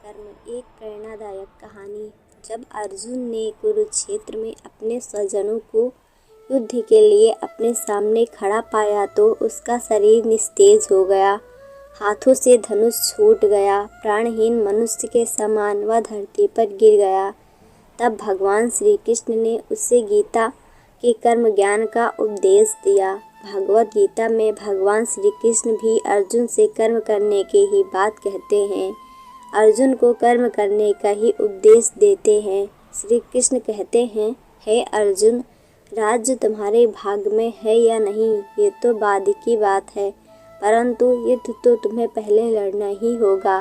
कर्म एक प्रेरणादायक कहानी। जब अर्जुन ने कुरुक्षेत्र में अपने स्वजनों को युद्ध के लिए अपने सामने खड़ा पाया तो उसका शरीर निस्तेज हो गया, हाथों से धनुष छूट गया, प्राणहीन मनुष्य के समान वह धरती पर गिर गया। तब भगवान श्री कृष्ण ने उसे गीता के कर्म ज्ञान का उपदेश दिया। भगवद गीता में भगवान श्री कृष्ण भी अर्जुन से कर्म करने की ही बात कहते हैं, अर्जुन को कर्म करने का ही उपदेश देते हैं। श्री कृष्ण कहते हैं, हे अर्जुन, राज्य तुम्हारे भाग में है या नहीं ये तो बाद की बात है, परंतु युद्ध तो तुम्हें पहले लड़ना ही होगा,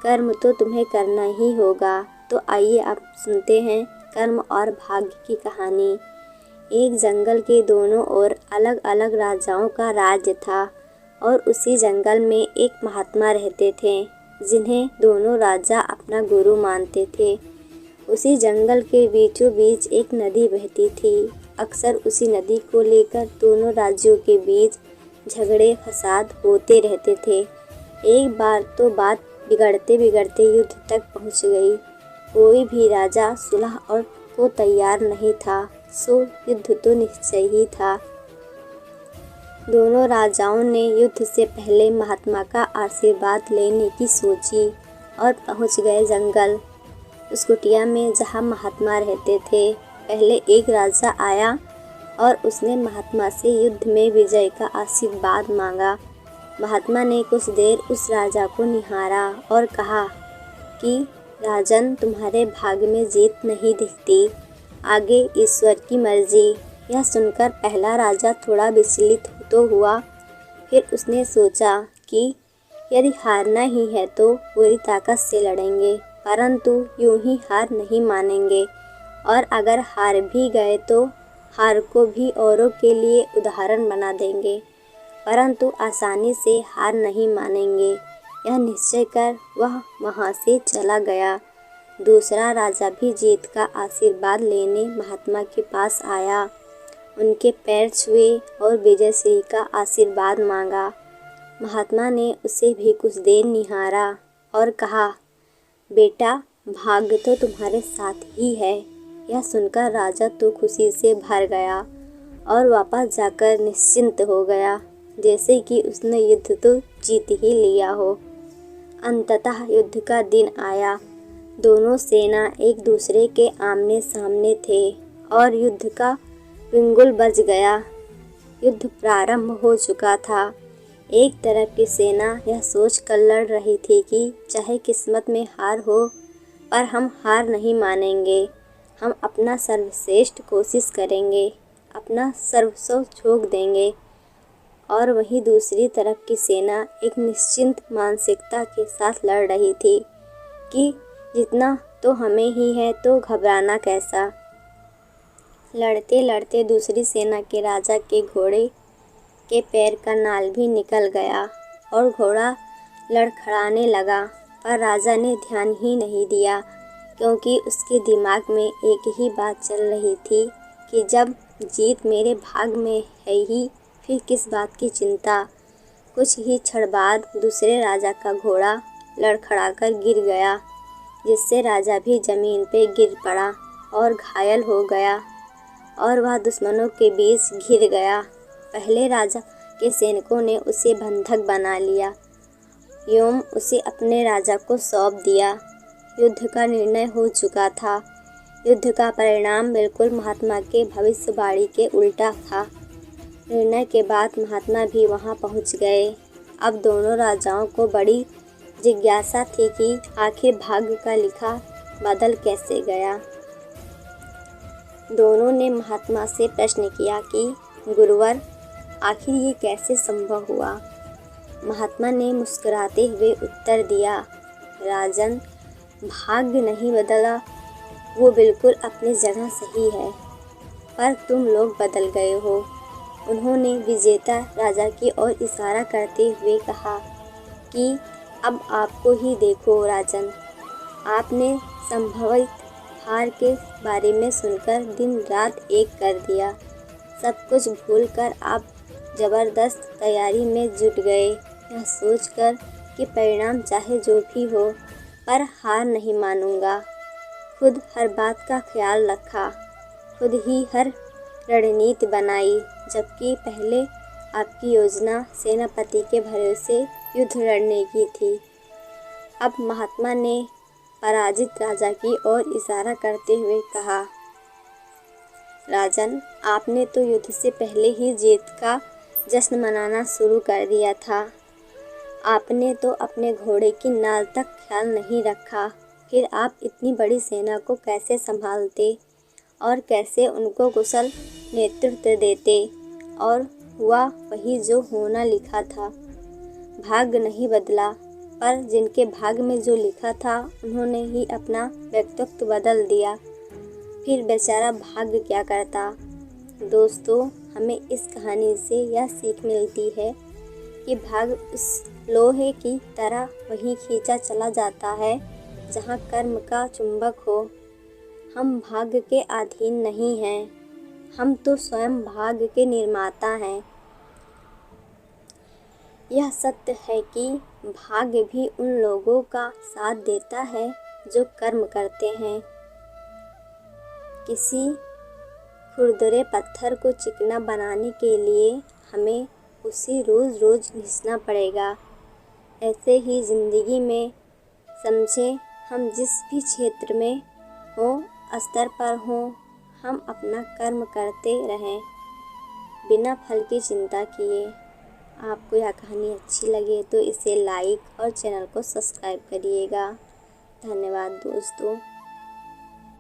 कर्म तो तुम्हें करना ही होगा। तो आइए अब सुनते हैं कर्म और भाग्य की कहानी। एक जंगल के दोनों ओर अलग अलग राजाओं का राज्य था और उसी जंगल में एक महात्मा रहते थे जिन्हें दोनों राजा अपना गुरु मानते थे। उसी जंगल के बीचों बीच एक नदी बहती थी। अक्सर उसी नदी को लेकर दोनों राज्यों के बीच झगड़े फसाद होते रहते थे। एक बार तो बात बिगड़ते बिगड़ते युद्ध तक पहुंच गई। कोई भी राजा सुलह और को तैयार नहीं था, सो युद्ध तो निश्चय ही था। दोनों राजाओं ने युद्ध से पहले महात्मा का आशीर्वाद लेने की सोची और पहुंच गए जंगल, उस कुटिया में जहां महात्मा रहते थे। पहले एक राजा आया और उसने महात्मा से युद्ध में विजय का आशीर्वाद मांगा। महात्मा ने कुछ देर उस राजा को निहारा और कहा कि राजन, तुम्हारे भाग्य में जीत नहीं दिखती, आगे ईश्वर की मर्जी। यह सुनकर पहला राजा थोड़ा विचलित तो हुआ, फिर उसने सोचा कि यदि हारना ही है तो पूरी ताकत से लड़ेंगे, परंतु यूं ही हार नहीं मानेंगे, और अगर हार भी गए तो हार को भी औरों के लिए उदाहरण बना देंगे, परंतु आसानी से हार नहीं मानेंगे। यह निश्चय कर वह वहाँ से चला गया। दूसरा राजा भी जीत का आशीर्वाद लेने महात्मा के पास आया, उनके पैर छुए और विजयश्री का आशीर्वाद मांगा। महात्मा ने उसे भी कुछ देर निहारा और कहा, बेटा, भाग्य तो तुम्हारे साथ ही है। यह सुनकर राजा तो खुशी से भर गया और वापस जाकर निश्चिंत हो गया, जैसे कि उसने युद्ध तो जीत ही लिया हो। अंततः युद्ध का दिन आया। दोनों सेना एक दूसरे के आमने सामने थे और युद्ध का विंगुल बज गया। युद्ध प्रारंभ हो चुका था। एक तरफ की सेना यह सोच कर लड़ रही थी कि चाहे किस्मत में हार हो, पर हम हार नहीं मानेंगे, हम अपना सर्वश्रेष्ठ कोशिश करेंगे, अपना सर्वस्व झोंक देंगे। और वहीं दूसरी तरफ की सेना एक निश्चिंत मानसिकता के साथ लड़ रही थी कि जीतना तो हमें ही है, तो घबराना कैसा। लड़ते लड़ते दूसरी सेना के राजा के घोड़े के पैर का नाल भी निकल गया और घोड़ा लड़खड़ाने लगा, पर राजा ने ध्यान ही नहीं दिया, क्योंकि उसके दिमाग में एक ही बात चल रही थी कि जब जीत मेरे भाग में है ही, फिर किस बात की चिंता। कुछ ही क्षण बाद दूसरे राजा का घोड़ा लड़खड़ाकर गिर गया, जिससे राजा भी जमीन पे गिर पड़ा और घायल हो गया और वह दुश्मनों के बीच घिर गया। पहले राजा के सैनिकों ने उसे बंधक बना लिया एवं उसे अपने राजा को सौंप दिया। युद्ध का निर्णय हो चुका था। युद्ध का परिणाम बिल्कुल महात्मा के भविष्यवाणी के उल्टा था। निर्णय के बाद महात्मा भी वहां पहुंच गए। अब दोनों राजाओं को बड़ी जिज्ञासा थी कि आखिर भाग्य का लिखा बदल कैसे गया। दोनों ने महात्मा से प्रश्न किया कि गुरुवर, आखिर ये कैसे संभव हुआ। महात्मा ने मुस्कुराते हुए उत्तर दिया, राजन, भाग्य नहीं बदला, वो बिल्कुल अपनी जगह सही है, पर तुम लोग बदल गए हो। उन्होंने विजेता राजा की ओर इशारा करते हुए कहा कि अब आपको ही देखो राजन, आपने संभवित हार के बारे में सुनकर दिन रात एक कर दिया। सब कुछ भूलकर आप जबरदस्त तैयारी में जुट गए, यह सोचकर कि परिणाम चाहे जो भी हो, पर हार नहीं मानूंगा। खुद हर बात का ख्याल रखा, खुद ही हर रणनीति बनाई, जबकि पहले आपकी योजना सेनापति के भरोसे युद्ध लड़ने की थी। अब महात्मा ने पराजित राजा की ओर इशारा करते हुए कहा, राजन, आपने तो युद्ध से पहले ही जीत का जश्न मनाना शुरू कर दिया था। आपने तो अपने घोड़े की नाल तक ख्याल नहीं रखा। फिर आप इतनी बड़ी सेना को कैसे संभालते और कैसे उनको कुशल नेतृत्व देते? और हुआ वही जो होना लिखा था। भाग्य नहीं बदला, पर जिनके भाग्य में जो लिखा था उन्होंने ही अपना व्यक्तित्व बदल दिया। फिर बेचारा भाग्य क्या करता? दोस्तों, हमें इस कहानी से यह सीख मिलती है कि भाग्य उस लोहे की तरह वहीं खींचा चला जाता है जहाँ कर्म का चुंबक हो। हम भाग्य के अधीन नहीं हैं, हम तो स्वयं भाग्य के निर्माता हैं। यह सत्य है कि भाग्य भी उन लोगों का साथ देता है जो कर्म करते हैं। किसी खुरदरे पत्थर को चिकना बनाने के लिए हमें उसे रोज़ रोज़ घिसना पड़ेगा। ऐसे ही ज़िंदगी में समझें, हम जिस भी क्षेत्र में हों, स्तर पर हों, हम अपना कर्म करते रहें बिना फल की चिंता किए। आपको यह कहानी अच्छी लगे तो इसे लाइक और चैनल को सब्सक्राइब करिएगा। धन्यवाद दोस्तों।